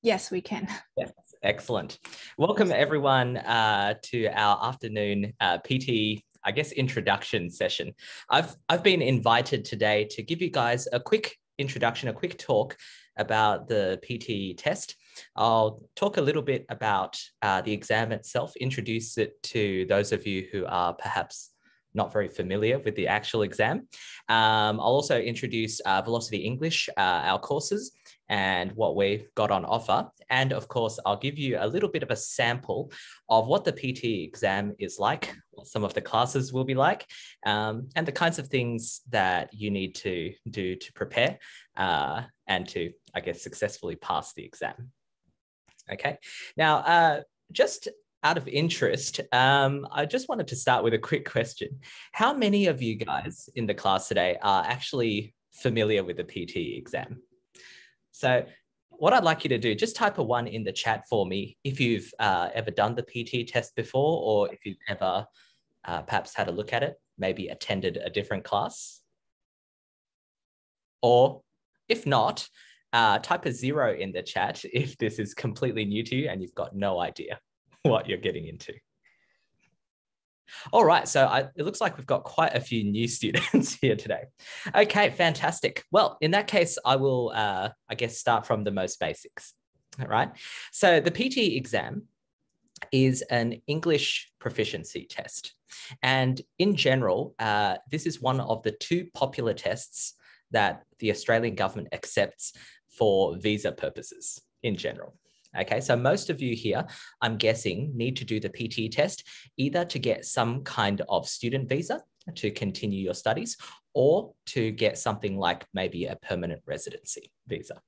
Yes, we can. Yes, excellent. Welcome everyone to our afternoon PTE, I guess, introduction session. I've been invited today to give you guys a quick introduction, a quick talk about the PTE test. I'll talk a little bit about the exam itself, introduce it to those of you who are perhaps not very familiar with the actual exam. I'll also introduce Velocity English, our courses, and what we've got on offer. And of course, I'll give you a little bit of a sample of what the PTE exam is like, what some of the classes will be like, and the kinds of things that you need to do to prepare and to, I guess, successfully pass the exam. Okay, now, just out of interest, I just wanted to start with a quick question. How many of you guys in the class today are actually familiar with the PTE exam? So what I'd like you to do, just type a 1 in the chat for me if you've ever done the PTE test before, or if you've ever perhaps had a look at it, maybe attended a different class. Or if not, type a 0 in the chat if this is completely new to you and you've got no idea what you're getting into. All right, so it looks like we've got quite a few new students here today. Okay, fantastic. Well, in that case, I will, I guess, start from the most basics. All right, so the PTE exam is an English proficiency test. And in general, this is one of the 2 popular tests that the Australian government accepts for visa purposes in general. Okay, so most of you here, I'm guessing, need to do the PTE test either to get some kind of student visa to continue your studies or to get something like maybe a permanent residency visa.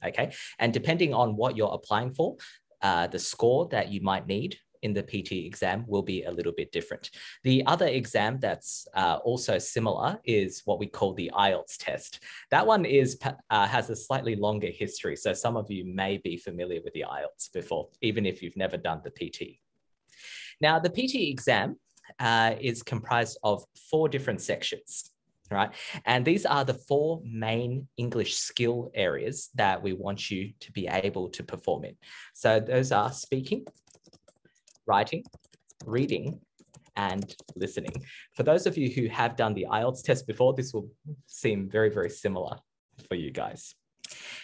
Okay, and depending on what you're applying for, the score that you might need in the PTE exam will be a little bit different. The other exam that's also similar is what we call the IELTS test. That one has a slightly longer history, so some of you may be familiar with the IELTS before, even if you've never done the PTE. Now, the PTE exam is comprised of 4 different sections, right? And these are the 4 main English skill areas that we want you to be able to perform in. So those are speaking, writing, reading, and listening. For those of you who have done the IELTS test before, this will seem very, very similar for you guys.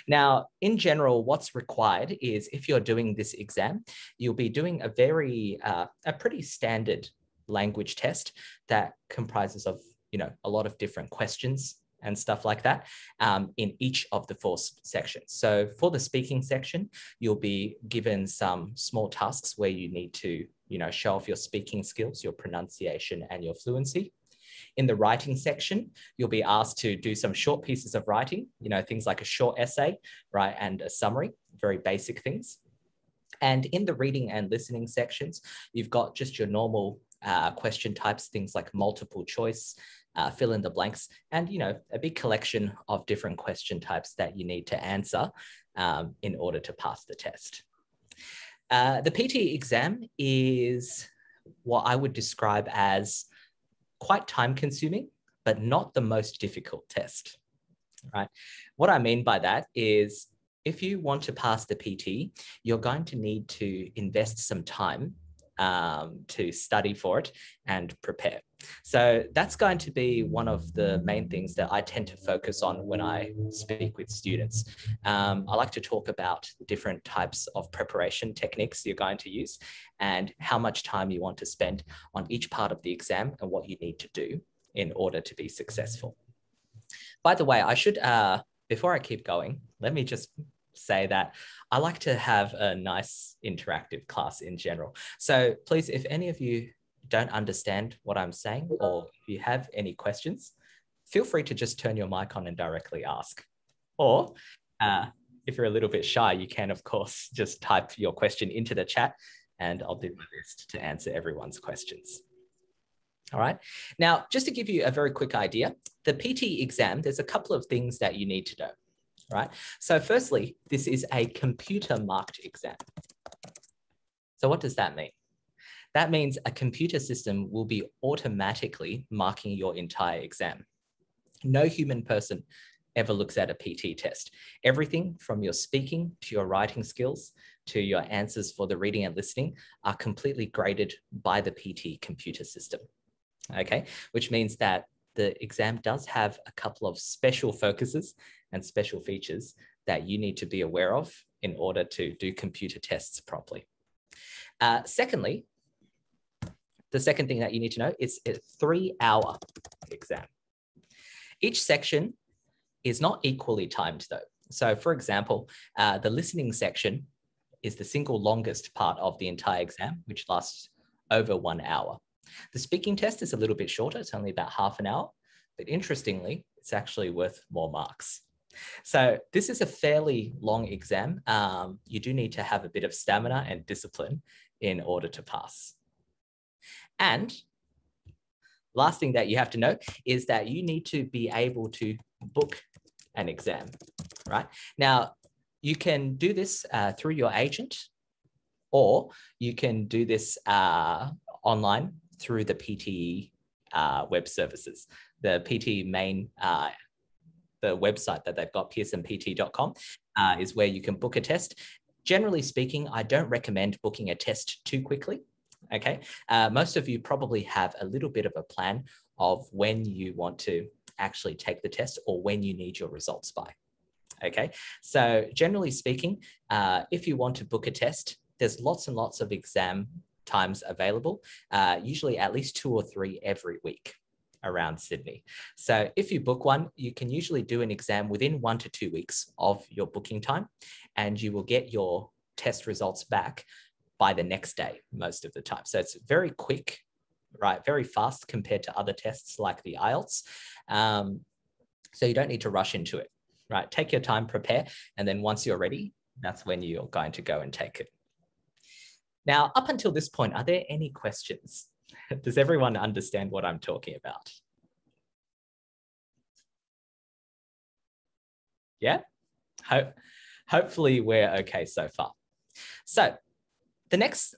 Now, in general, what's required is if you're doing this exam, you'll be doing a pretty standard language test that comprises of, a lot of different questions and stuff like that in each of the 4 sections. So for the speaking section, you'll be given some small tasks where you need to, show off your speaking skills, your pronunciation, and your fluency. In the writing section, you'll be asked to do some short pieces of writing, things like a short essay, right, and a summary, very basic things. And in the reading and listening sections, you've got just your normal question types, things like multiple choice, fill in the blanks, and a big collection of different question types that you need to answer in order to pass the test. The PTE exam is what I would describe as quite time-consuming, but not the most difficult test, right? What I mean by that is if you want to pass the PTE, you're going to need to invest some time to study for it and prepare. So that's going to be one of the main things that I tend to focus on when I speak with students. I like to talk about different types of preparation techniques you're going to use and how much time you want to spend on each part of the exam and what you need to do in order to be successful. By the way, I should, before I keep going, let me just say that I like to have a nice interactive class in general. So please, if any of you don't understand what I'm saying, or if you have any questions, feel free to just turn your mic on and directly ask. Or if you're a little bit shy, you can, of course, just type your question into the chat and I'll do my best to answer everyone's questions. All right. Now, just to give you a very quick idea, the PTE exam, there's a couple of things that you need to know. Right. So firstly, this is a computer marked exam. So what does that mean? That means a computer system will be automatically marking your entire exam. No human person ever looks at a PTE test. Everything from your speaking to your writing skills to your answers for the reading and listening are completely graded by the PTE computer system, okay? Which means that the exam does have a couple of special focuses and special features that you need to be aware of in order to do computer tests properly. Secondly, the second thing that you need to know is a 3-hour exam. Each section is not equally timed though. So for example, the listening section is the single longest part of the entire exam, which lasts over 1 hour. The speaking test is a little bit shorter. It's only about half an hour, but interestingly, it's actually worth more marks. So this is a fairly long exam. You do need to have a bit of stamina and discipline in order to pass. And last thing that you have to know is that you need to be able to book an exam, right? Now, you can do this through your agent, or you can do this online through the PTE web services. The PTE main, the website that they've got, pearsonpt.com, is where you can book a test. Generally speaking, I don't recommend booking a test too quickly. Okay, most of you probably have a little bit of a plan of when you want to actually take the test or when you need your results by. Okay, so generally speaking, if you want to book a test, there's lots and lots of exam times available, usually at least 2 or 3 every week around Sydney. So if you book one, you can usually do an exam within 1 to 2 weeks of your booking time, and you will get your test results back by the next day most of the time. So it's very quick, right? Very fast compared to other tests like the IELTS. So you don't need to rush into it, right? Take your time, prepare, and then once you're ready, that's when you're going to go and take it. Now, up until this point, are there any questions? Does everyone understand what I'm talking about? Yeah? Hopefully we're okay so far. So the next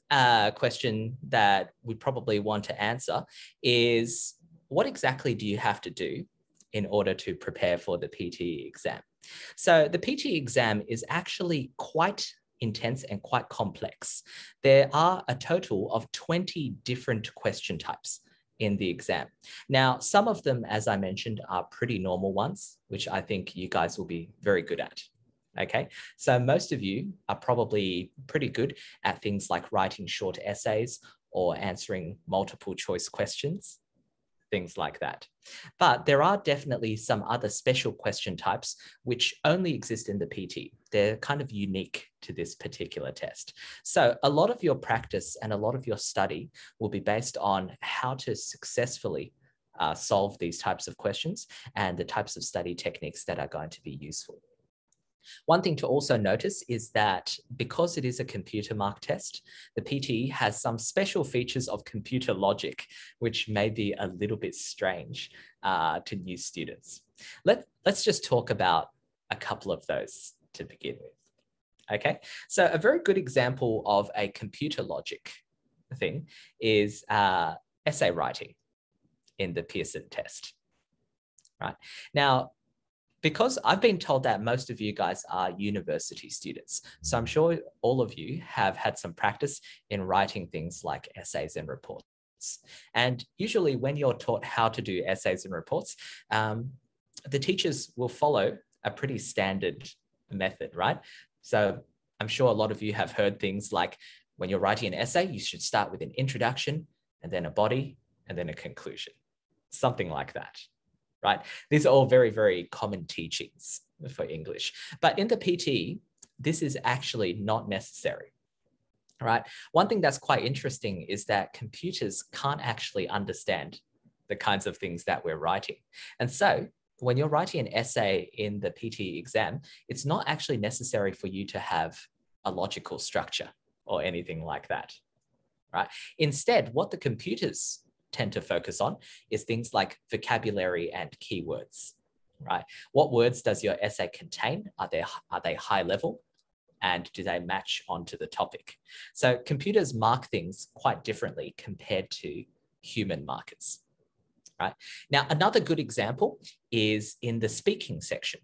question that we probably want to answer is, what exactly do you have to do in order to prepare for the PTE exam? So the PTE exam is actually quite intense and quite complex. There are a total of 20 different question types in the exam. Now, some of them, as I mentioned, are pretty normal ones, which I think you guys will be very good at. Okay, so most of you are probably pretty good at things like writing short essays or answering multiple choice questions, things like that. But there are definitely some other special question types which only exist in the PTE. They're kind of unique to this particular test. So a lot of your practice and a lot of your study will be based on how to successfully solve these types of questions and the types of study techniques that are going to be useful. One thing to also notice is that because it is a computer mark test, the PTE has some special features of computer logic, which may be a little bit strange to new students. Let's just talk about a couple of those to begin with. Okay, so a very good example of a computer logic thing is essay writing in the Pearson test, right? Now, because I've been told that most of you guys are university students, so I'm sure all of you have had some practice in writing things like essays and reports. And usually when you're taught how to do essays and reports, the teachers will follow a pretty standard method, right? So I'm sure a lot of you have heard things like, when you're writing an essay, you should start with an introduction and then a body and then a conclusion, something like that. Right? These are all very, very common teachings for English. But in the PTE, this is actually not necessary, right? One thing that's quite interesting is that computers can't actually understand the kinds of things that we're writing. And so when you're writing an essay in the PTE exam, it's not actually necessary for you to have a logical structure or anything like that, right? Instead, what the computers tend to focus on is things like vocabulary and keywords, right? What words does your essay contain? Are they high level? And do they match onto the topic? So computers mark things quite differently compared to human markers, right? Now, another good example is in the speaking section,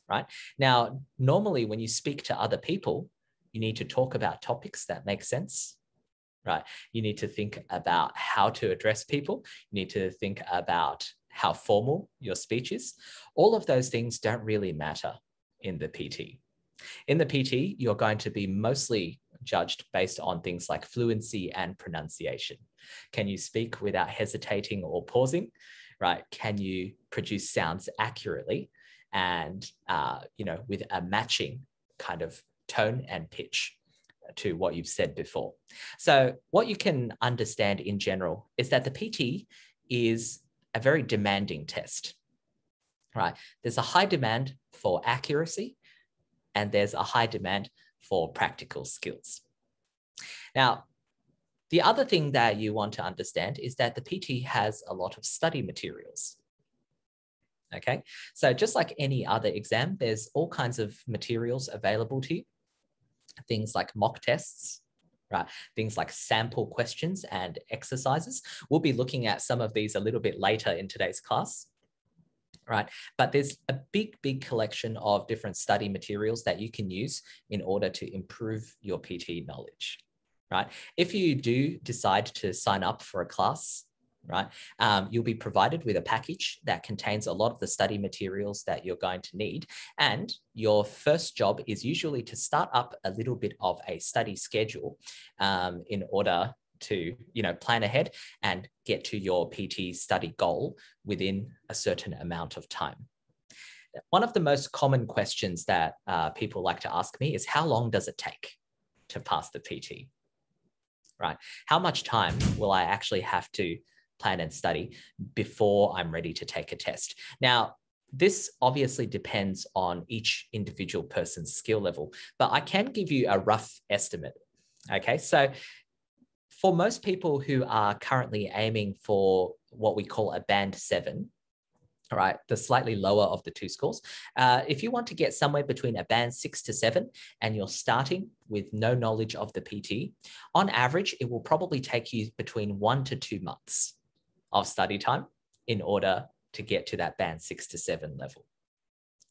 right? Now, normally when you speak to other people, you need to talk about topics that make sense, right? You need to think about how to address people. You need to think about how formal your speech is. All of those things don't really matter in the PT. In the PT, you're going to be mostly judged based on things like fluency and pronunciation. Can you speak without hesitating or pausing, right? Can you produce sounds accurately and, with a matching kind of tone and pitch to what you've said before? So what you can understand in general is that the PT is a very demanding test, right? There's a high demand for accuracy and there's a high demand for practical skills. Now, the other thing that you want to understand is that the PT has a lot of study materials. Okay, so just like any other exam, there's all kinds of materials available to you. Things like mock tests, right? Things like sample questions and exercises. We'll be looking at some of these a little bit later in today's class, right? But there's a big collection of different study materials that you can use in order to improve your PT knowledge, right? If you do decide to sign up for a class, right, you'll be provided with a package that contains a lot of the study materials that you're going to need. And your first job is usually to start up a little bit of a study schedule in order to, plan ahead and get to your PT study goal within a certain amount of time. One of the most common questions that people like to ask me is, how long does it take to pass the PT, right? How much time will I actually have to plan and study before I'm ready to take a test? Now, this obviously depends on each individual person's skill level, but I can give you a rough estimate. Okay, so for most people who are currently aiming for what we call a band 7, all right, the slightly lower of the two scores, if you want to get somewhere between a band 6 to 7 and you're starting with no knowledge of the PT, on average, it will probably take you between 1 to 2 months of study time in order to get to that band 6 to 7 level,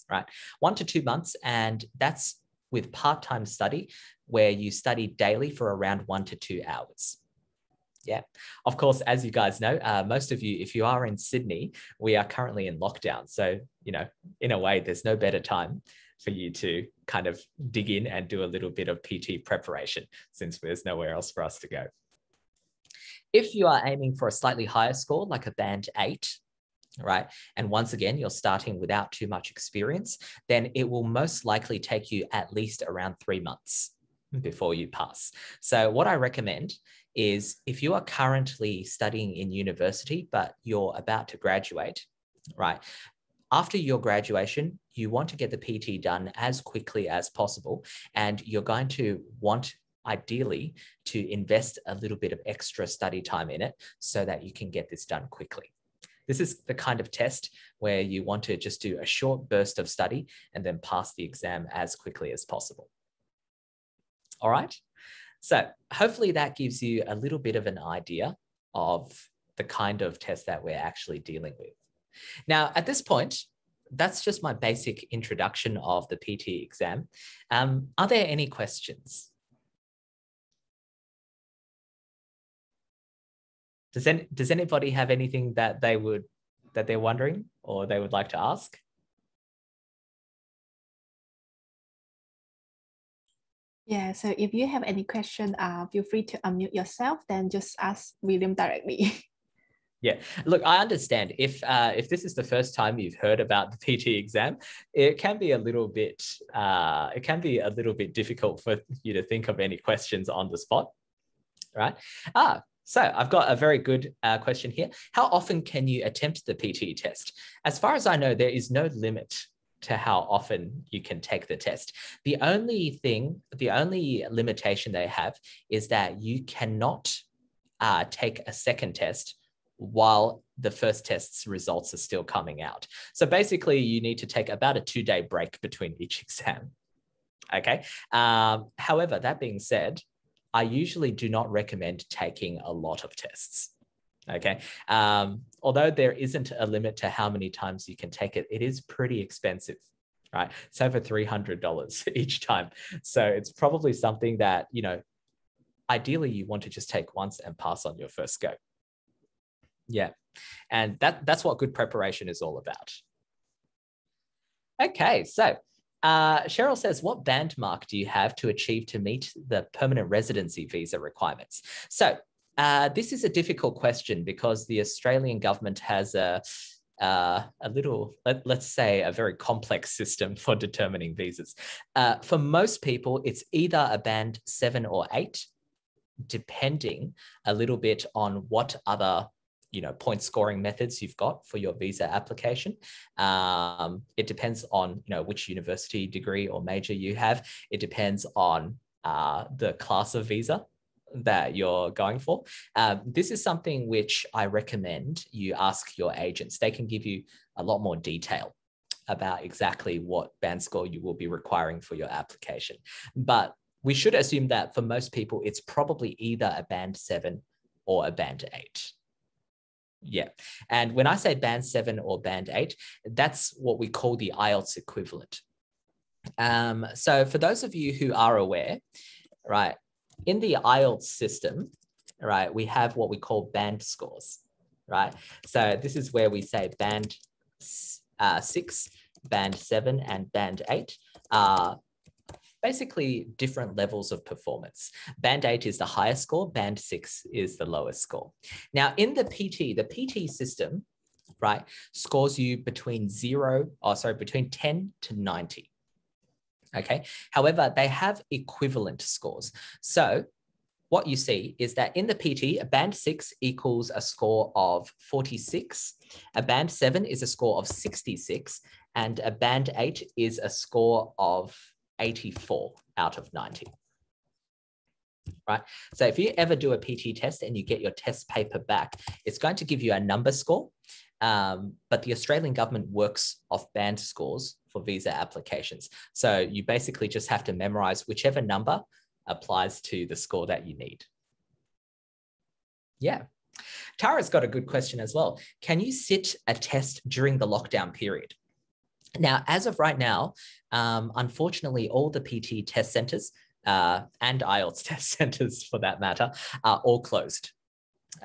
right? 1 to 2 months, and that's with part-time study where you study daily for around 1 to 2 hours. Yeah, of course, as you guys know, most of you, if you are in Sydney, we are currently in lockdown. So, in a way, there's no better time for you to kind of dig in and do a little bit of PT preparation since there's nowhere else for us to go. If you are aiming for a slightly higher score, like a band 8, right, and once again, you're starting without too much experience, then it will most likely take you at least around 3 months before you pass. So what I recommend is, if you are currently studying in university, but you're about to graduate, right, after your graduation, you want to get the PT done as quickly as possible, and you're going to want ideally to invest a little bit of extra study time in it so that you can get this done quickly. This is the kind of test where you want to just do a short burst of study and then pass the exam as quickly as possible. All right. So hopefully that gives you a little bit of an idea of the kind of test that we're actually dealing with. Now, at this point, that's just my basic introduction of the PT exam. Are there any questions? Does anybody have anything that they're wondering or they would like to ask? Yeah, so if you have any question, feel free to unmute yourself, then just ask William directly. Yeah, look, I understand if this is the first time you've heard about the PT exam, it can be a little bit difficult for you to think of any questions on the spot, right? So I've got a very good question here. How often can you attempt the PT test? As far as I know, there is no limit to how often you can take the test. The only limitation they have is that you cannot take a second test while the first test's results are still coming out. So basically, you need to take about a 2-day break between each exam. Okay. However, that being said, I usually do not recommend taking a lot of tests. Okay. although there isn't a limit to how many times you can take it, it is pretty expensive, right? It's over $300 each time. So it's probably something that, you know, ideally you want to just take once and pass on your first go. Yeah, and that's what good preparation is all about. Okay, so Cheryl says, what band mark do you have to achieve to meet the permanent residency visa requirements? So this is a difficult question because the Australian government has a little, let's say, a very complex system for determining visas. For most people, it's either a band 7 or 8, depending a little bit on what other, you know, point scoring methods you've got for your visa application. It depends on, you know, which university degree or major you have. It depends on the class of visa that you're going for. This is something which I recommend you ask your agents. They can give you a lot more detail about exactly what band score you will be requiring for your application. But we should assume that for most people, it's probably either a band 7 or a band 8. Yeah. And when I say band 7 or band 8, that's what we call the IELTS equivalent. So for those of you who are aware, right, in the IELTS system, right, we have what we call band scores, right? So this is where we say band 6, band 7, and band 8 are basically different levels of performance. Band 8 is the highest score, band 6 is the lowest score. Now in the PTE system, right, scores you between 10 to 90. Okay. However, they have equivalent scores. So what you see is that in the PTE, a band 6 equals a score of 46, a band 7 is a score of 66, and a band 8 is a score of 84 out of 90, right? So if you ever do a PT test and you get your test paper back, it's going to give you a number score, but the Australian government works off band scores for visa applications. So you basically just have to memorize whichever number applies to the score that you need. Yeah. Tara's got a good question as well. Can you sit a test during the lockdown period? Now, as of right now, unfortunately, all the PT test centers and IELTS test centers, for that matter, are all closed.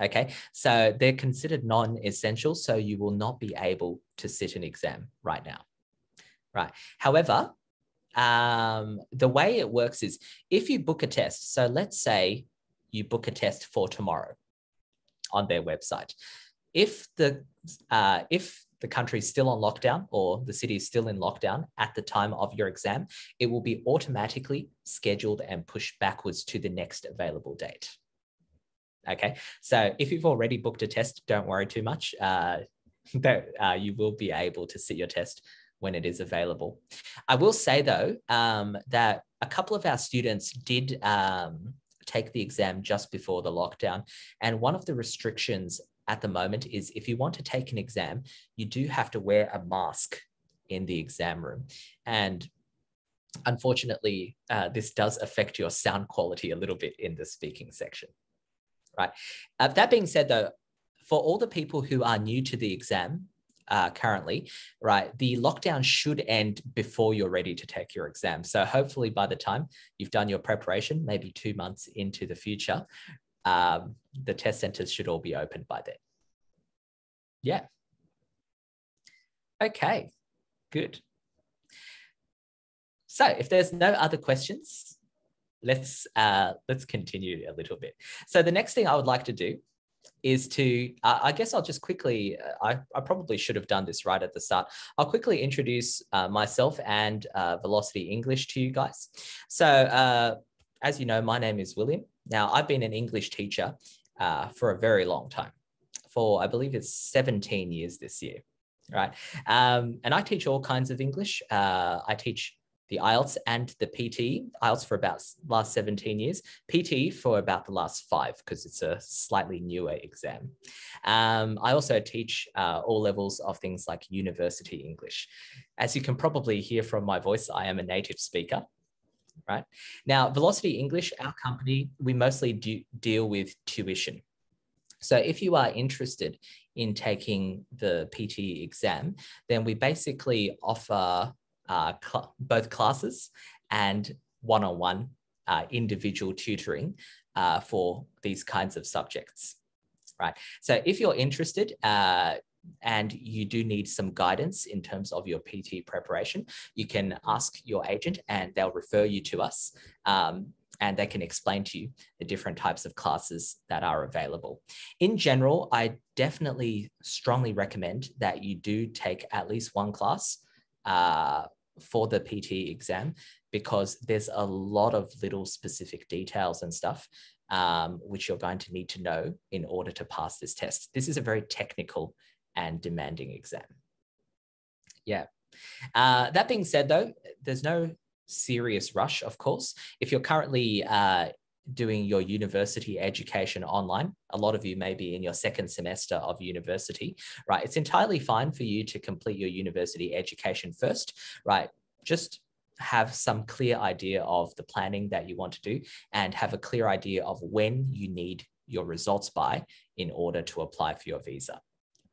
Okay, so they're considered non-essential, so you will not be able to sit an exam right now. Right. However, the way it works is if you book a test, so let's say you book a test for tomorrow on their website. If the country is still on lockdown or the city is still in lockdown at the time of your exam, it will be automatically scheduled and pushed backwards to the next available date. Okay, so if you've already booked a test, don't worry too much. You will be able to sit your test when it is available. I will say though, that a couple of our students did take the exam just before the lockdown. And one of the restrictions at the moment is if you want to take an exam, you do have to wear a mask in the exam room. And unfortunately, this does affect your sound quality a little bit in the speaking section, right? That being said though, for all the people who are new to the exam currently, right, the lockdown should end before you're ready to take your exam. So hopefully by the time you've done your preparation, maybe 2 months into the future, the test centers should all be open by then. Yeah. Okay, good. So if there's no other questions, let's continue a little bit. So the next thing I would like to do is to, I guess I'll just quickly, I probably should have done this right at the start. I'll quickly introduce myself and Velocity English to you guys. So as you know, my name is William. Now I've been an English teacher for a very long time, for I believe it's 17 years this year, right? And I teach all kinds of English. I teach the IELTS and the PTE, IELTS for about the last 17 years, PTE for about the last 5, because it's a slightly newer exam. I also teach all levels of things like university English. As you can probably hear from my voice, I am a native speaker, right? Now, Velocity English, our company, we mostly deal with tuition. So if you are interested in taking the PTE exam, then we basically offer both classes and one-on-one individual tutoring for these kinds of subjects, right? So if you're interested and you do need some guidance in terms of your PTE preparation, you can ask your agent and they'll refer you to us. And they can explain to you the different types of classes that are available. In general, I definitely strongly recommend that you do take at least one class for the PTE exam, because there's a lot of little specific details and stuff which you're going to need to know in order to pass this test. This is a very technical and demanding exam. Yeah. That being said, though, there's no serious rush, of course. If you're currently doing your university education online, a lot of you may be in your second semester of university, right? It's entirely fine for you to complete your university education first, right? Just have some clear idea of the planning that you want to do and have a clear idea of when you need your results by in order to apply for your visa.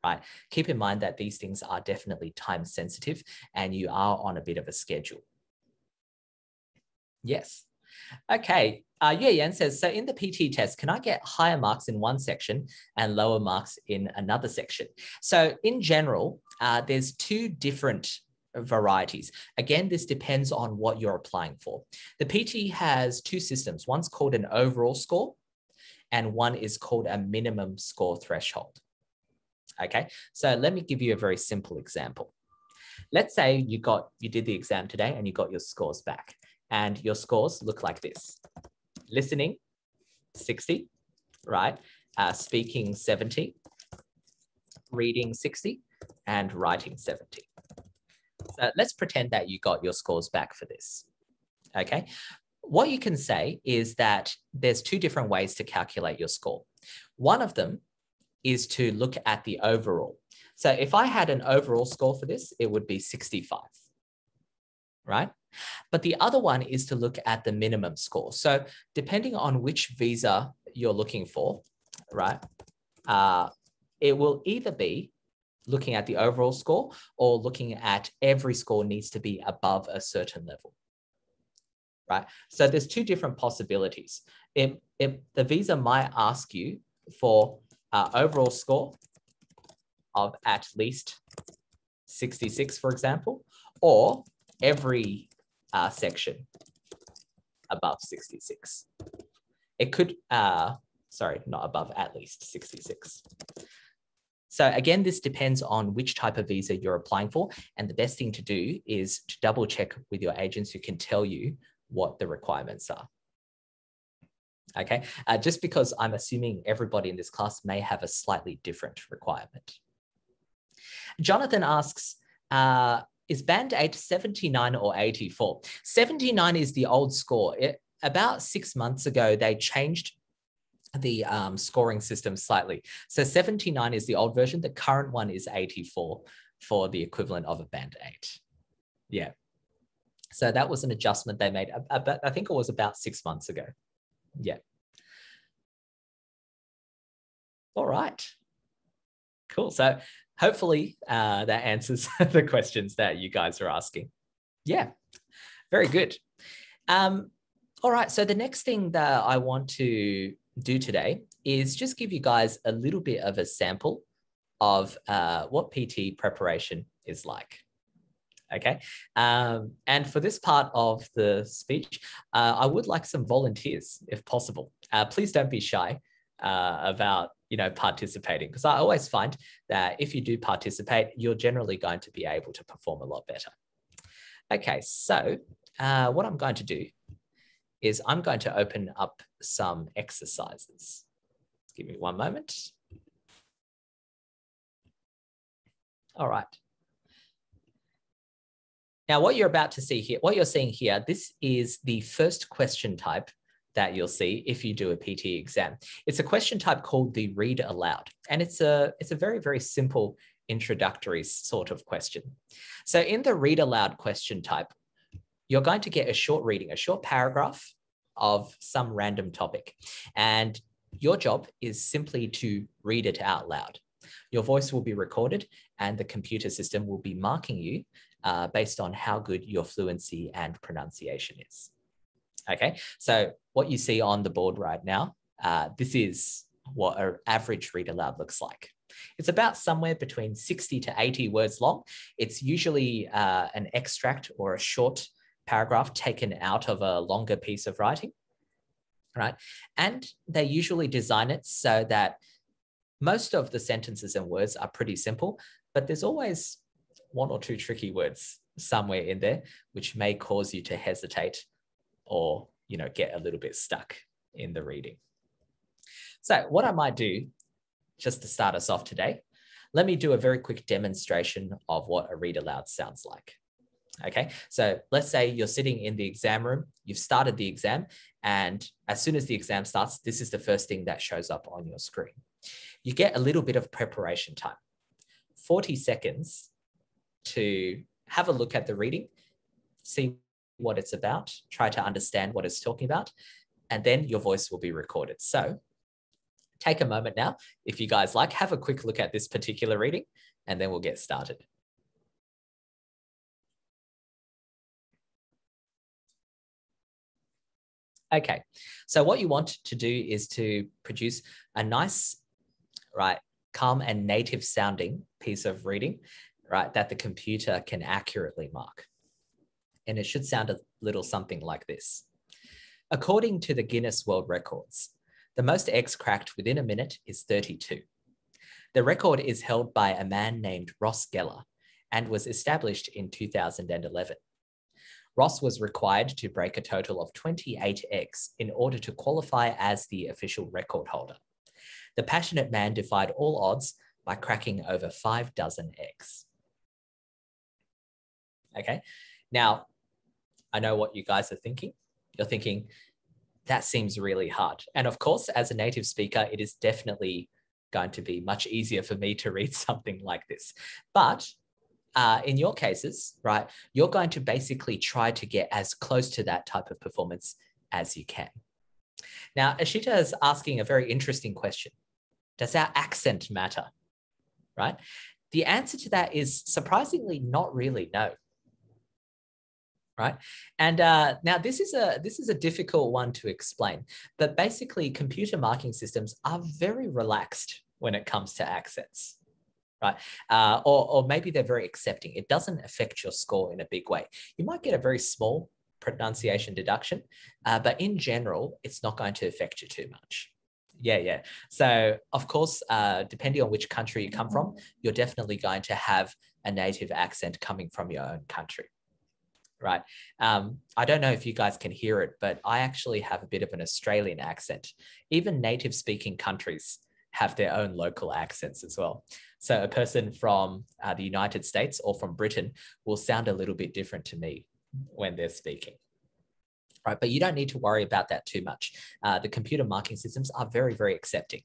Right? Keep in mind that these things are definitely time sensitive and you are on a bit of a schedule. Yes. Okay. Yan says, so in the PTE test, can I get higher marks in one section and lower marks in another section? So in general, there's two different varieties. Again, this depends on what you're applying for. The PTE has two systems. One's called an overall score and one is called a minimum score threshold. Okay, so let me give you a very simple example. Let's say you did the exam today and you got your scores back, and your scores look like this. Listening, 60, right? Speaking, 70, reading, 60, and writing, 70. So let's pretend that you got your scores back for this, okay? What you can say is that there's two different ways to calculate your score. One of them is to look at the overall. So if I had an overall score for this, it would be 65, right? But the other one is to look at the minimum score. So depending on which visa you're looking for, right, it will either be looking at the overall score or looking at every score needs to be above a certain level, right? So there's two different possibilities. The visa might ask you for overall score of at least 66, for example, or every section above 66. It could, sorry, not above, at least 66. So again, this depends on which type of visa you're applying for. And the best thing to do is to double check with your agents who can tell you what the requirements are. Okay, just because I'm assuming everybody in this class may have a slightly different requirement. Jonathan asks, is band 8 79 or 84? 79 is the old score. About 6 months ago, they changed the scoring system slightly. So 79 is the old version. The current one is 84 for the equivalent of a band 8. Yeah. So that was an adjustment they made. I think it was about 6 months ago. Yeah. All right. Cool. So hopefully that answers the questions that you guys are asking. Yeah, very good. All right. So the next thing that I want to do today is just give you guys a little bit of a sample of what PTE preparation is like. Okay. And for this part of the speech, I would like some volunteers if possible. Please don't be shy about, participating, because I always find that if you do participate, you're generally going to be able to perform a lot better. Okay. So what I'm going to do is I'm going to open up some exercises. Give me one moment. All right. Now, what you're about to see here, what you're seeing here, this is the first question type that you'll see if you do a PTE exam. It's a question type called the Read-Aloud, and it's a very, very simple introductory sort of question. So in the Read-Aloud question type, you're going to get a short reading, a short paragraph of some random topic. And your job is simply to read it out loud. Your voice will be recorded and the computer system will be marking you based on how good your fluency and pronunciation is. Okay, so what you see on the board right now, this is what an average read aloud looks like. It's about somewhere between 60 to 80 words long. It's usually an extract or a short paragraph taken out of a longer piece of writing, right? And they usually design it so that most of the sentences and words are pretty simple, but there's always one or two tricky words somewhere in there, which may cause you to hesitate or, you know, get a little bit stuck in the reading. So what I might do, just to start us off today, let me do a very quick demonstration of what a read aloud sounds like. Okay, so let's say you're sitting in the exam room, you've started the exam, and as soon as the exam starts, this is the first thing that shows up on your screen. You get a little bit of preparation time, 40 seconds to have a look at the reading, see what it's about, try to understand what it's talking about, and then your voice will be recorded. So take a moment now, if you guys like, have a quick look at this particular reading, and then we'll get started. Okay, so what you want to do is to produce a nice, right, calm and native sounding piece of reading, right, that the computer can accurately mark. And it should sound a little something like this. According to the Guinness World Records, the most eggs cracked within a minute is 32. The record is held by a man named Ross Geller and was established in 2011. Ross was required to break a total of 28 eggs in order to qualify as the official record holder. The passionate man defied all odds by cracking over 6 eggs. Okay, now I know what you guys are thinking. You're thinking, that seems really hard. And of course, as a native speaker, it is definitely going to be much easier for me to read something like this. But in your cases, right, you're going to basically try to get as close to that type of performance as you can. Now, Ashita is asking a very interesting question. Does our accent matter, right? The answer to that is surprisingly not really, no. Right? And now this is a difficult one to explain, but basically computer marking systems are very relaxed when it comes to accents. Right? Or maybe they're very accepting. It doesn't affect your score in a big way. You might get a very small pronunciation deduction, but in general, it's not going to affect you too much. Yeah. So of course, depending on which country you come from, you're definitely going to have a native accent coming from your own country. Right. I don't know if you guys can hear it, but I actually have a bit of an Australian accent. Even native speaking countries have their own local accents as well. So a person from the United States or from Britain will sound a little bit different to me when they're speaking. Right, but you don't need to worry about that too much. The computer marking systems are very, very accepting.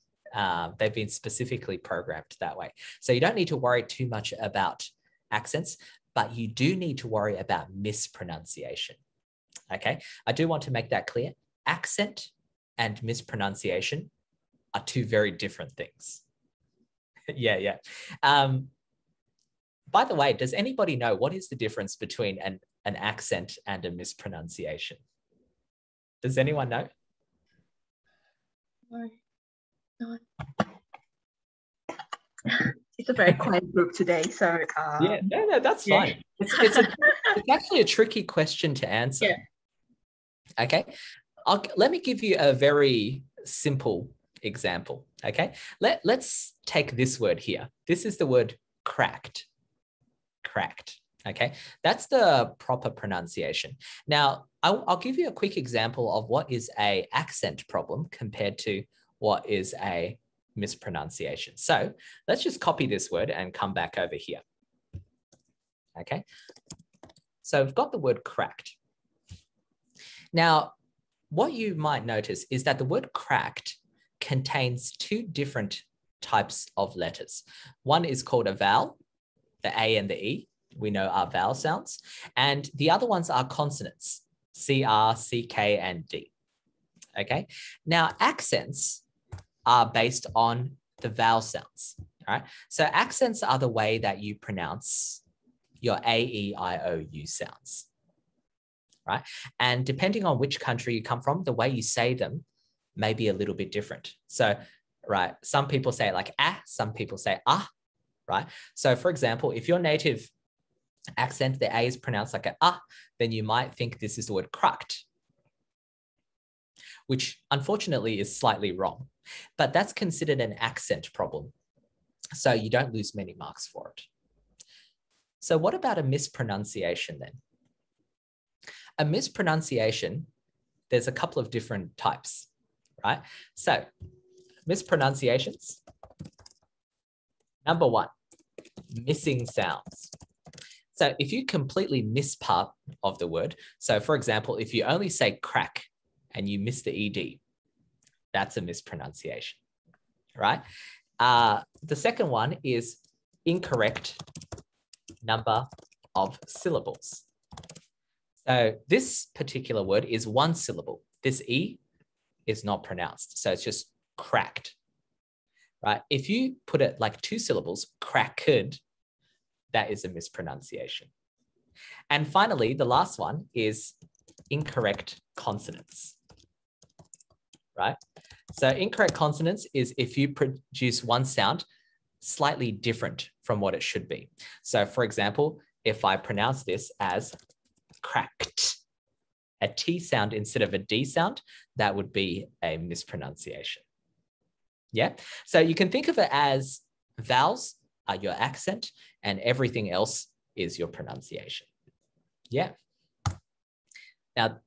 They've been specifically programmed that way. So you don't need to worry too much about accents, but you do need to worry about mispronunciation. Okay, I do want to make that clear. Accent and mispronunciation are two very different things. Yeah. By the way, does anybody know what is the difference between an accent and a mispronunciation? Does anyone know? No. It's a very quiet group today, so yeah, no, that's fine. It's actually a tricky question to answer. Yeah. Okay, let me give you a very simple example. Okay, let's take this word here. This is the word cracked. Okay, that's the proper pronunciation. Now I'll give you a quick example of what is a accent problem compared to what is a mispronunciation. So let's just copy this word and come back over here. Okay, so we've got the word cracked. Now, what you might notice is that the word cracked contains two different types of letters. One is called a vowel, the A and the E, we know are vowel sounds, and the other ones are consonants, CR, CK, and D. Okay, now accents are based on the vowel sounds, all right? So accents are the way that you pronounce your A, E, I, O, U sounds, right? And depending on which country you come from, the way you say them may be a little bit different. So, right, some people say it like ah, some people say ah, right? So for example, if your native accent, the A is pronounced like a ah, then you might think this is the word cracked, which unfortunately is slightly wrong, but that's considered an accent problem. So you don't lose many marks for it. So what about a mispronunciation then? A mispronunciation, there's a couple of different types, right? So mispronunciations, number one, missing sounds. So if you completely miss part of the word, so for example, if you only say crack and you miss the ED, that's a mispronunciation, right? The second one is incorrect number of syllables. So this particular word is one syllable. This E is not pronounced, so it's just cracked, right? If you put it like two syllables, cracked, that is a mispronunciation. And finally, the last one is incorrect consonants, right? So incorrect consonants is if you produce one sound slightly different from what it should be. So for example, if I pronounce this as cracked, a T sound instead of a D sound, that would be a mispronunciation. Yeah, so you can think of it as vowels are your accent and everything else is your pronunciation. Yeah. Now,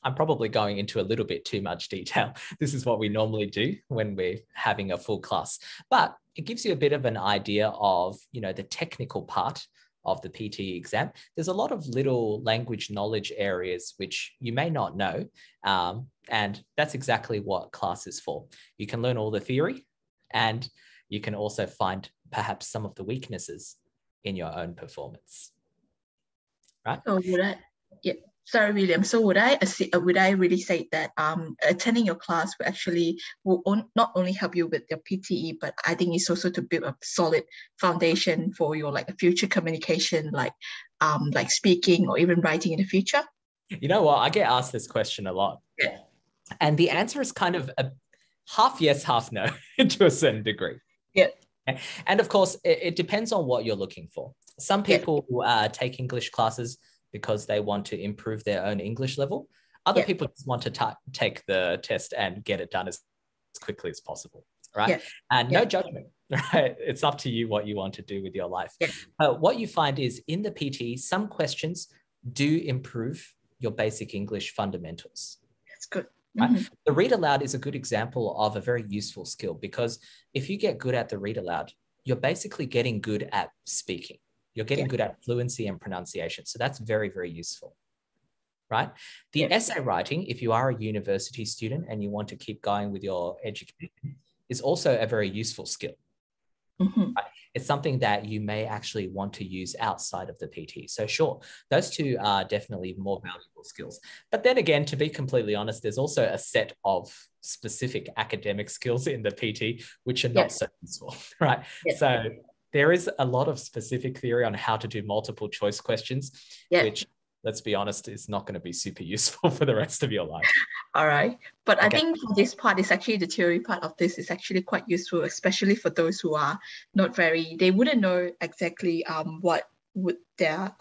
I'm probably going into a little bit too much detail. This is what we normally do when we're having a full class, but it gives you a bit of an idea of, you know, the technical part of the PTE exam. There's a lot of little language knowledge areas which you may not know, and that's exactly what class is for. You can learn all the theory and you can also find perhaps some of the weaknesses in your own performance, right? So would I, yeah, sorry, William. So would I really say that attending your class will actually not only help you with your PTE, but I think it's also to build a solid foundation for your like a future communication, like speaking or even writing in the future? You know what? I get asked this question a lot. Yeah. And the answer is kind of a half yes, half no to a certain degree. Yeah. And of course, it depends on what you're looking for. Some people take English classes because they want to improve their own English level. Other people just want to take the test and get it done as quickly as possible, right? Yeah. And no judgment, right? It's up to you what you want to do with your life. Yeah. But what you find is in the PTE, some questions do improve your basic English fundamentals. That's good. Right? Mm-hmm. The read aloud is a good example of a very useful skill, because if you get good at the read aloud, you're basically getting good at speaking. You're getting good at fluency and pronunciation. So that's very, very useful, right? The essay writing, if you are a university student and you want to keep going with your education, is also a very useful skill. Mm-hmm. Right? It's something that you may actually want to use outside of the PT. So sure, those two are definitely more valuable skills. But then again, to be completely honest, there's also a set of specific academic skills in the PT, which are not so useful, right? So there is a lot of specific theory on how to do multiple choice questions, which, let's be honest, is not going to be super useful for the rest of your life. All right. But I think for this part, is actually the theory part of this is actually quite useful, especially for those who are not very, they wouldn't know exactly what would their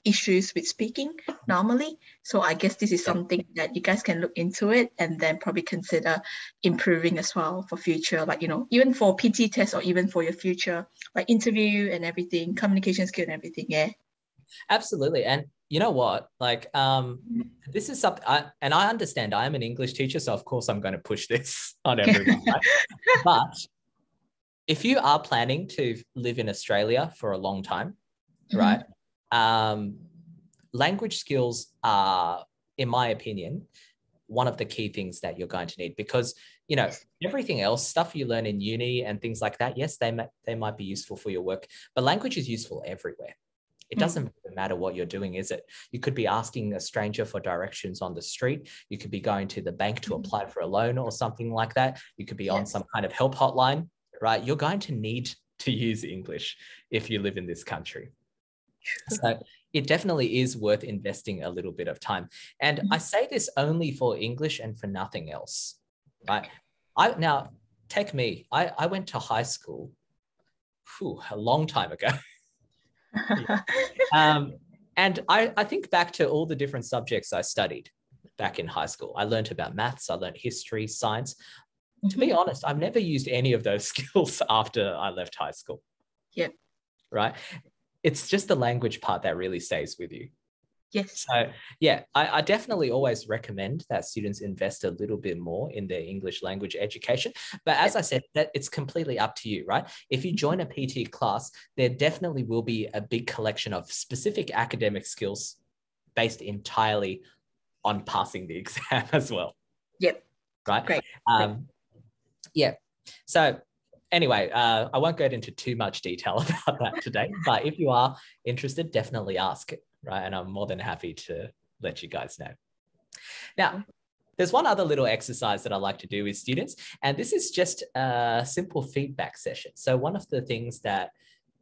issues with speaking normally. So I guess this is something that you guys can look into it and then probably consider improving as well for future, like, you know, even for PT tests or even for your future, like interview and everything, communication skill and everything. Yeah. Absolutely. And you know what, like, this is something, and I understand I am an English teacher, so of course I'm going to push this on everyone, right? But if you are planning to live in Australia for a long time, right, language skills are, in my opinion, one of the key things that you're going to need, because, you know, everything else, stuff you learn in uni and things like that, yes, they might be useful for your work, but language is useful everywhere. It doesn't matter what you're doing, is it? You could be asking a stranger for directions on the street. You could be going to the bank to apply for a loan or something like that. You could be on some kind of help hotline, right? You're going to need to use English if you live in this country. So it definitely is worth investing a little bit of time. And I say this only for English and for nothing else, right? Now, take me. I went to high school a long time ago. And I think back to all the different subjects I studied back in high school. I learned about maths, I learned history, science. To be honest, I've never used any of those skills after I left high school. Yep. Right? It's just the language part that really stays with you. Yes. So yeah, I definitely always recommend that students invest a little bit more in their English language education. But as I said, that it's completely up to you, right? If you join a PTE class, there definitely will be a big collection of specific academic skills based entirely on passing the exam as well. Yep. Right? Great. Yeah. So anyway, I won't go into too much detail about that today, but if you are interested, definitely ask it. Right. And I'm more than happy to let you guys know. Now, there's one other little exercise that I like to do with students, and this is just a simple feedback session. So one of the things that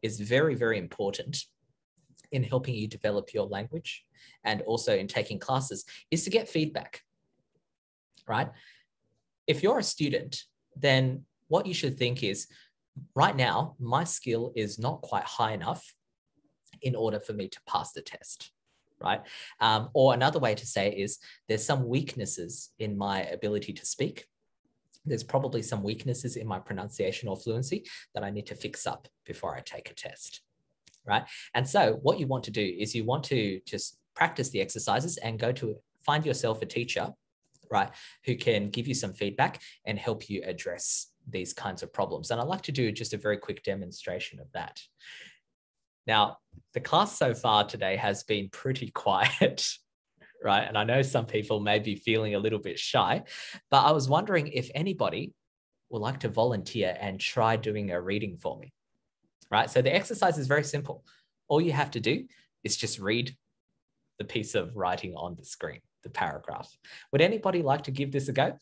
is very, very important in helping you develop your language and also in taking classes is to get feedback, right? If you're a student, then what you should think is, right now, my skill is not quite high enough in order for me to pass the test, right? Or another way to say it is, there's some weaknesses in my ability to speak. There's probably some weaknesses in my pronunciation or fluency that I need to fix up before I take a test, right? And so what you want to do is you want to just practice the exercises and find yourself a teacher, right, who can give you some feedback and help you address these kinds of problems. And I'd like to do just a very quick demonstration of that. Now, the class so far today has been pretty quiet, right? And I know some people may be feeling a little bit shy, but I was wondering if anybody would like to volunteer and try doing a reading for me, right? So the exercise is very simple. All you have to do is just read the piece of writing on the screen, the paragraph. Would anybody like to give this a go?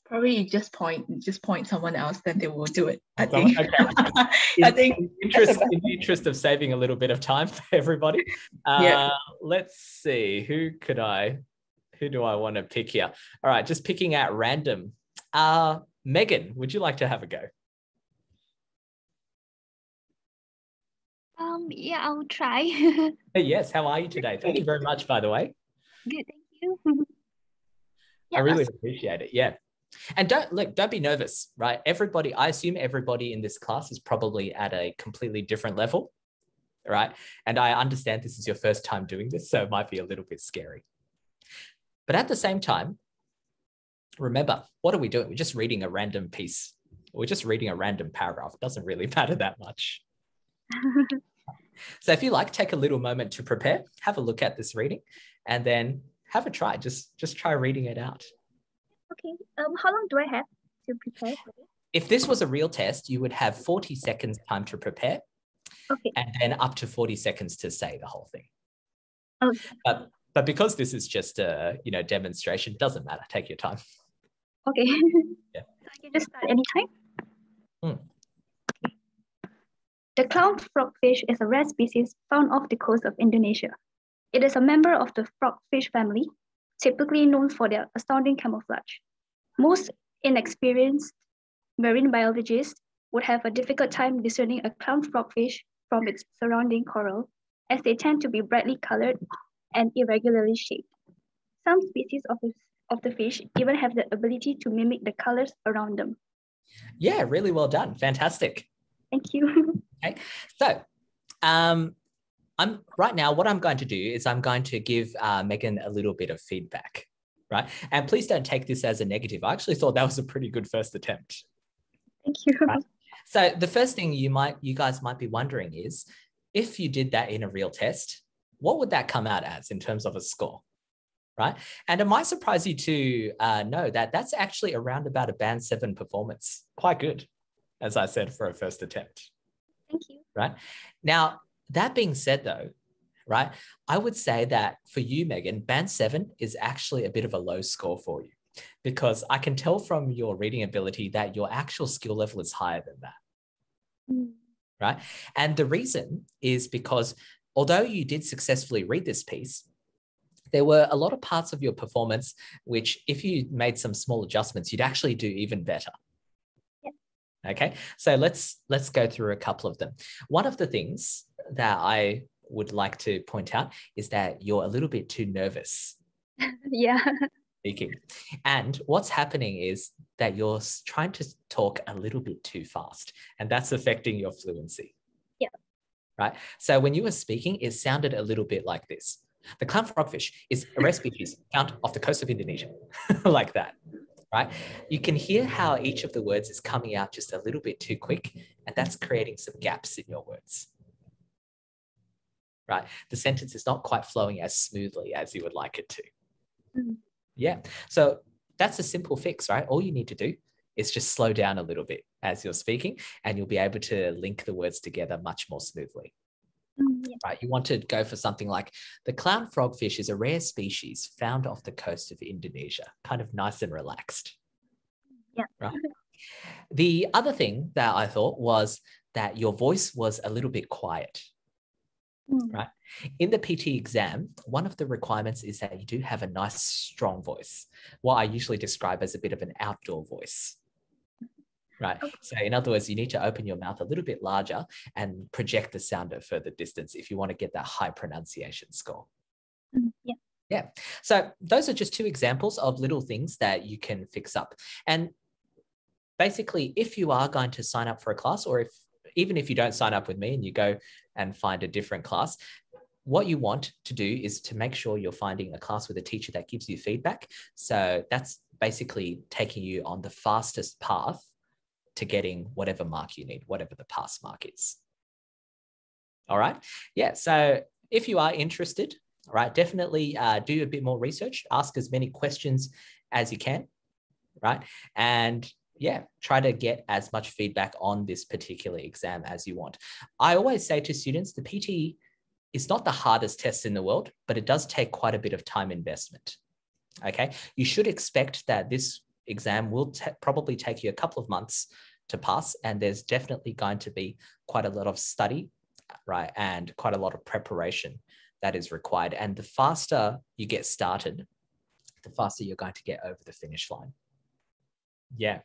Probably just point someone else, then they will do it. I think. Okay. In the interest of saving a little bit of time for everybody, let's see, who do I want to pick here? All right, just picking at random. Megan, would you like to have a go? Yeah, I'll try. Yes, how are you today? Thank you very much, by the way. Good, thank you. I really appreciate it. Yeah. And don't be nervous, right? I assume everybody in this class is probably at a completely different level, right? And I understand this is your first time doing this, so it might be a little bit scary. But at the same time, remember, what are we doing? We're just reading a random piece. We're just reading a random paragraph. It doesn't really matter that much. So if you like, take a little moment to prepare, have a look at this reading, and then have a try. Just try reading it out. Okay. How long do I have to prepare for it? If this was a real test, you would have 40 seconds time to prepare. Okay. And then up to 40 seconds to say the whole thing. Okay. But because this is just a demonstration, it doesn't matter. Take your time. Okay. Yeah. So I can just start anytime. The clown frogfish is a rare species found off the coast of Indonesia. It is a member of the frogfish family, typically known for their astounding camouflage. Most inexperienced marine biologists would have a difficult time discerning a clown frogfish from its surrounding coral, as they tend to be brightly colored and irregularly shaped. Some species of the fish even have the ability to mimic the colors around them. Yeah, really well done. Fantastic. Thank you. Okay, so right now, what I'm going to do is I'm going to give Megan a little bit of feedback, right? And please don't take this as a negative. I actually thought that was a pretty good first attempt. Thank you. Right? So the first thing you guys might be wondering is, if you did that in a real test, what would that come out as in terms of a score, right? And it might surprise you to know that that's actually around about a band 7 performance. Quite good, as I said, for a first attempt. Thank you. Right. Now, that being said, though, right, I would say that for you, Megan, Band 7 is actually a bit of a low score for you, because I can tell from your reading ability that your actual skill level is higher than that. Right. And the reason is because although you did successfully read this piece, there were a lot of parts of your performance which, if you made some small adjustments, you'd actually do even better. Yeah. Okay, so let's go through a couple of them. One of the things that I would like to point out is that you're a little bit too nervous. Yeah. Speaking. And what's happening is that you're trying to talk a little bit too fast, and that's affecting your fluency. Yeah. Right. So when you were speaking, it sounded a little bit like this. The clown frogfish is a rare species found off the coast of Indonesia, like that, right? You can hear how each of the words is coming out just a little bit too quick, and that's creating some gaps in your words, right? The sentence is not quite flowing as smoothly as you would like it to. Yeah, so that's a simple fix, right? All you need to do is just slow down a little bit as you're speaking, and you'll be able to link the words together much more smoothly. Yeah. Right, you want to go for something like the clown frogfish is a rare species found off the coast of Indonesia, kind of nice and relaxed. Yeah. Right. The other thing that I thought was that your voice was a little bit quiet. Right. In the PTE exam, one of the requirements is that you do have a nice, strong voice, what I usually describe as a bit of an outdoor voice. Right. So in other words, you need to open your mouth a little bit larger and project the sound at further distance if you want to get that high pronunciation score. Yeah. Yeah. So those are just two examples of little things that you can fix up. And basically, if you are going to sign up for a class, or even if you don't sign up with me and you go and find a different class, what you want to do is to make sure you're finding a class with a teacher that gives you feedback. So that's basically taking you on the fastest path to getting whatever mark you need, whatever the pass mark is. All right. Yeah. So if you are interested, all right, definitely do a bit more research, ask as many questions as you can, right? And yeah, try to get as much feedback on this particular exam as you want. I always say to students, the PTE is not the hardest test in the world, but it does take quite a bit of time investment. Okay. You should expect that this exam will probably take you a couple of months to pass, and there's definitely going to be quite a lot of study, right, and quite a lot of preparation that is required. And the faster you get started, the faster you're going to get over the finish line. Yeah.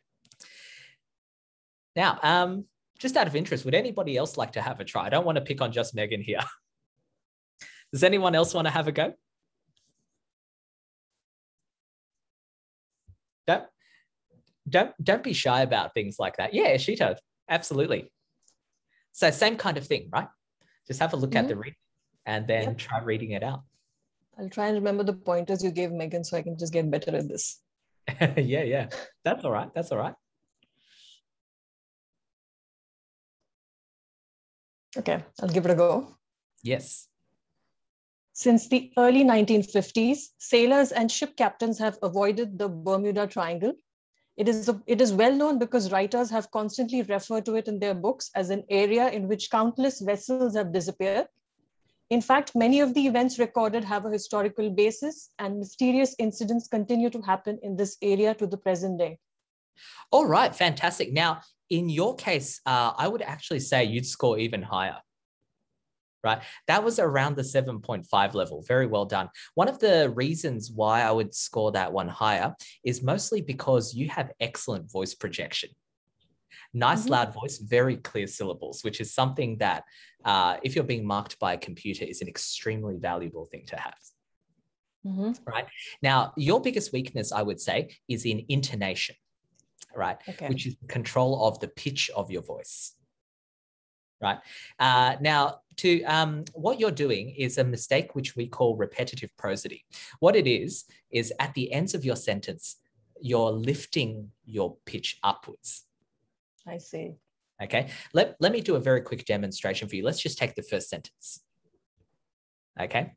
Now, just out of interest, would anybody else like to have a try? I don't want to pick on just Megan here. Does anyone else want to have a go? Don't be shy about things like that. Yeah, Shita, absolutely. So same kind of thing, right? Just have a look at the reading and then try reading it out. I'll try and remember the pointers you gave, Megan, so I can just get better at this. Yeah. That's all right. That's all right. Okay, I'll give it a go. Yes. Since the early 1950s, sailors and ship captains have avoided the Bermuda Triangle. It is well known because writers have constantly referred to it in their books as an area in which countless vessels have disappeared. In fact, many of the events recorded have a historical basis, and mysterious incidents continue to happen in this area to the present day. All right, fantastic. Now, in your case, I would actually say you'd score even higher. Right, that was around the 7.5 level. Very well done. One of the reasons why I would score that one higher is mostly because you have excellent voice projection. Nice, loud voice, very clear syllables, which is something that if you're being marked by a computer is an extremely valuable thing to have. Right. Now, your biggest weakness, I would say, is in intonation, right? Okay. Which is control of the pitch of your voice. Right. Now, what you're doing is a mistake which we call repetitive prosody. What it is at the ends of your sentence, you're lifting your pitch upwards. I see. Okay. Let me do a very quick demonstration for you. Let's just take the first sentence. Okay.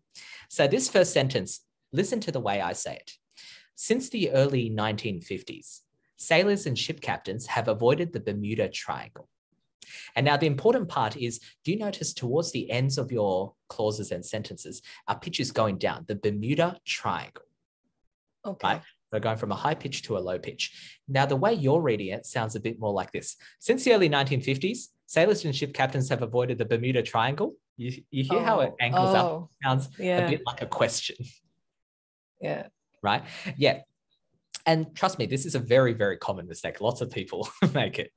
So this first sentence, listen to the way I say it. Since the early 1950s, sailors and ship captains have avoided the Bermuda Triangle. And now the important part is, do you notice towards the ends of your clauses and sentences, our pitch is going down, the Bermuda Triangle. Okay. Right? So going from a high pitch to a low pitch. Now, the way you're reading it sounds a bit more like this. Since the early 1950s, sailors and ship captains have avoided the Bermuda Triangle. You hear how it angles up? It sounds a bit like a question. Yeah. Right? Yeah. And trust me, this is a very, very common mistake. Lots of people make it.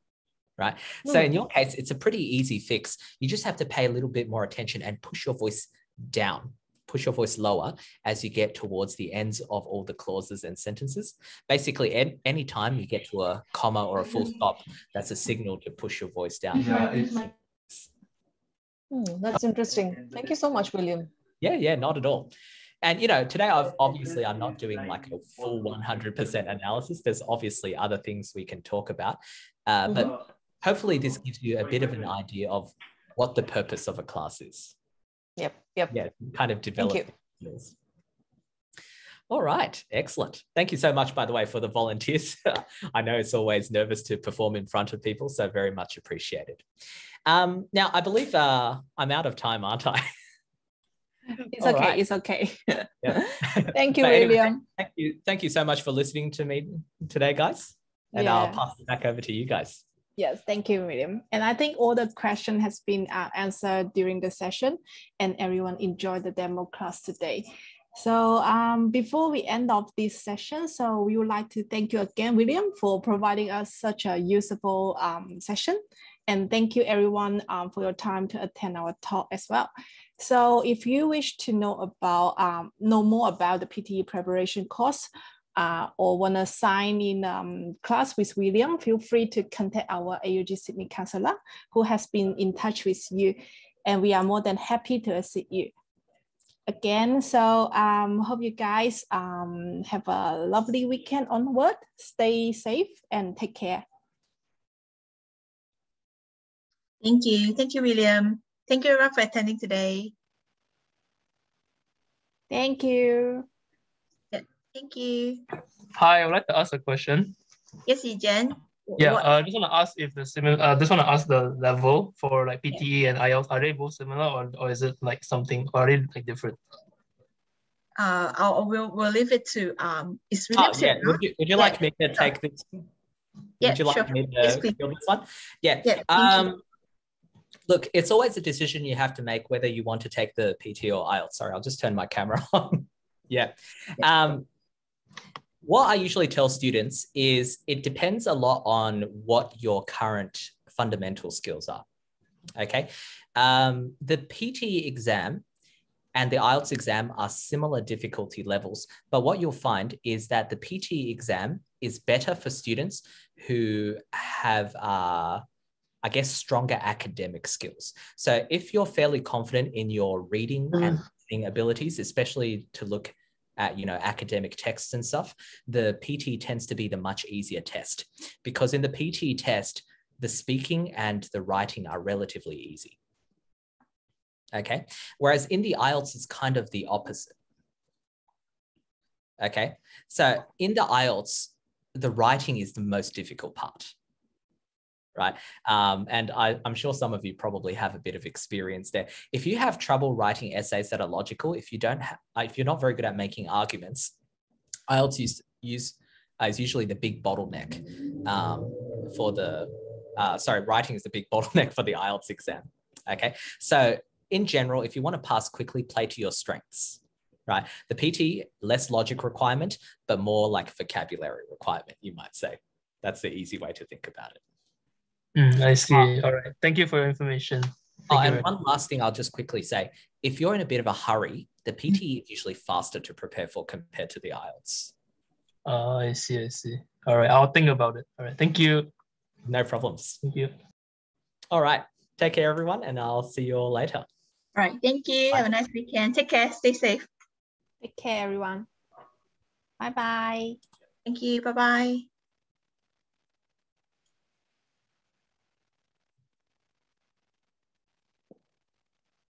Right. So in your case, it's a pretty easy fix. You just have to pay a little bit more attention and push your voice down, push your voice lower as you get towards the ends of all the clauses and sentences. Basically, any time you get to a comma or a full stop, that's a signal to push your voice down. That's interesting. Thank you so much, William. Yeah, not at all. And, today I'm not doing like a full 100% analysis. There's obviously other things we can talk about, but hopefully this gives you a bit of an idea of what the purpose of a class is. Yep. Yeah, kind of develop skills. All right, excellent. Thank you so much, by the way, for the volunteers. I know it's always nervous to perform in front of people, so very much appreciated. Now, I believe I'm out of time, aren't I? It's okay. Right. It's okay. Yeah. Thank you, William. Anyway, thank you so much for listening to me today, guys. And I'll pass it back over to you guys. Yes, thank you, William. And I think all the questions has been answered during the session, and everyone enjoyed the demo class today. So before we end off this session, so we would like to thank you again, William, for providing us such a usable session. And thank you everyone for your time to attend our talk as well. So if you wish to know more about the PTE preparation course, or want to sign in class with William, feel free to contact our AUG Sydney counselor who has been in touch with you, and we are more than happy to assist you. Again, so hope you guys have a lovely weekend onward. Stay safe and take care. Thank you. Thank you, William. Thank you everyone for attending today. Thank you. Thank you. Hi, I would like to ask a question. Yes, Jen. Yeah, I just want to ask if the level for like PTE and IELTS, are they both similar or is it like something, or are they like different? We'll leave it to is William. Would you like me to take this? Yeah, would you like me to fill this one? Yeah. Look, it's always a decision you have to make whether you want to take the PTE or IELTS. Sorry, I'll just turn my camera on. Yeah. What I usually tell students is it depends a lot on what your current fundamental skills are, okay? The PTE exam and the IELTS exam are similar difficulty levels, but what you'll find is that the PTE exam is better for students who have, I guess, stronger academic skills. So if you're fairly confident in your reading and listening abilities, especially to look at, academic texts and stuff, the PTE tends to be the much easier test, because in the PTE test, the speaking and the writing are relatively easy. Okay. Whereas in the IELTS, it's kind of the opposite. Okay. So in the IELTS, the writing is the most difficult part. Right. And I'm sure some of you probably have a bit of experience there. If you have trouble writing essays that are logical, if you're not very good at making arguments, IELTS is usually the big bottleneck writing is the big bottleneck for the IELTS exam. Okay. So in general, if you want to pass quickly, play to your strengths. Right. The PTE, less logic requirement, but more like vocabulary requirement, you might say. That's the easy way to think about it. I see. All right. Thank you for your information. And one last thing I'll just quickly say, if you're in a bit of a hurry, the PTE is usually faster to prepare for compared to the IELTS. I see. All right. I'll think about it. All right. Thank you. No problems. Thank you. All right. Take care, everyone, and I'll see you all later. All right. Thank you. Bye. Have a nice weekend. Take care. Stay safe. Take care, everyone. Bye-bye. Thank you. Bye-bye.